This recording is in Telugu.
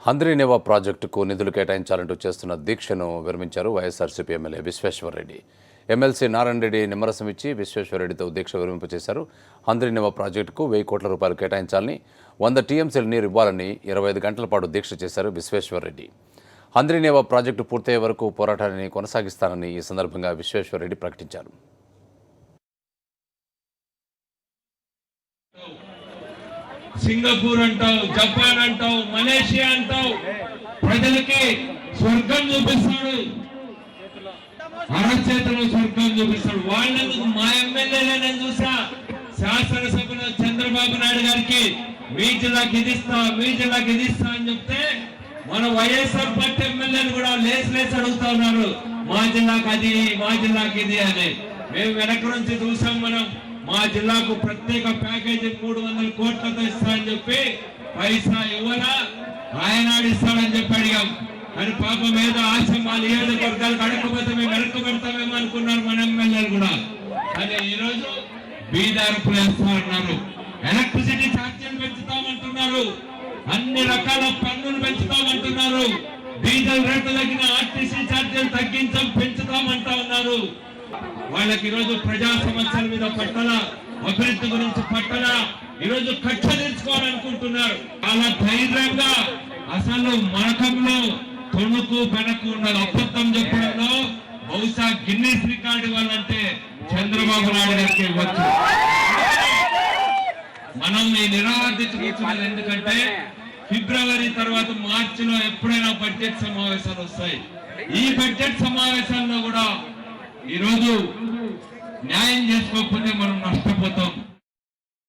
హంద్రీనేవా ప్రాజెక్టుకు నిధులు కేటాయించాలంటూ చేస్తున్న దీక్షను విరమించారు వైఎస్ఆర్సీపీ ఎమ్మెల్యే విశ్వేశ్వరరెడ్డి. ఎమ్మెల్సీ నారాయణ రెడ్డి నిమ్మరసం ఇచ్చి విశ్వేశ్వరరెడ్డితో దీక్ష విరమింపచేశారు. హంద్రీనేవా ప్రాజెక్టుకు 1000 కోట్ల రూపాయలు కేటాయించాలని, 100 టీఎంసీల నీరు ఇవ్వాలని 25 గంటల పాటు దీక్ష చేశారు విశ్వేశ్వరరెడ్డి. హంద్రీనేవా ప్రాజెక్టు పూర్తయ్యే వరకు పోరాటాన్ని కొనసాగిస్తానని ఈ సందర్భంగా విశ్వేశ్వరరెడ్డి ప్రకటించారు. సింగపూర్ అంటావు, జపాన్ అంటావు, మలేషియా అంటావు, ప్రజలకి స్వర్గం చూపిస్తాడు, అరచేతిలో స్వర్గం చూపిస్తాడు. వాళ్ళకు మా ఎమ్మెల్యేలే నేను చూసా శాసనసభలో చంద్రబాబు నాయుడు గారికి మీ జిల్లాకి ఇది ఇస్తా, మీ జిల్లాకి ఇది ఇస్తా అని చెప్తే మన వైఎస్ఆర్ పార్టీ ఎమ్మెల్యేలు కూడా లేచి అడుగుతా ఉన్నారు, మా జిల్లాకి అది, మా జిల్లాకి ఇది అని. మేము వెనక నుంచి చూసాం. మనం మా జిల్లాకు ప్రత్యేక ప్యాకేజీ 300 కోట్లతో ఇస్తా అని చెప్పి పైసా ఇవ్వనా, ఆయన ఇస్తాడని చెప్పి అడిగాం. కానీ పాపం ఏదో ఆశ మా నియోజకవర్గాలకు అడగకపోతే మేము వెనక్కి పెడతామేమో అనుకున్నారు మన ఎమ్మెల్యేలు కూడా. కానీ ఈరోజు బీదార్పులు వేస్తా ఉన్నారు, ఎలక్ట్రిసిటీ ఛార్జీలు పెంచుతామంటున్నారు, అన్ని రకాల పన్నులు పెంచుతామంటున్నారు, డీజిల్ రేట్లు తగ్గిన ఆర్టీసీ ఛార్జీలు పెంచుతామంటా ఉన్నారు. వాళ్ళకి ఈరోజు ప్రజా సమస్యల మీద పట్టణ అభివృద్ధి గురించి పట్టణ ఈరోజు కక్ష తీర్చుకోవాలనుకుంటున్నారు. చాలా ధైర్యంగా అసలు మరకంలో తొణుకు బెనకు ఉన్నది. అబద్ధం చెప్పడంలో బహుశా గిన్నీస్ రికార్డు ఇవ్వాలంటే చంద్రబాబు నాయుడు గారికి ఇవ్వచ్చు. మనం ఈ నిరాధిత కూర్చున్నది ఎందుకంటే ఫిబ్రవరి తర్వాత మార్చిలో ఎప్పుడైనా బడ్జెట్ సమావేశాలు వస్తాయి. ఈ బడ్జెట్ సమావేశాల్లో కూడా ఈరోజు న్యాయం చేసుకోకపోతే మనం నష్టపోతాం.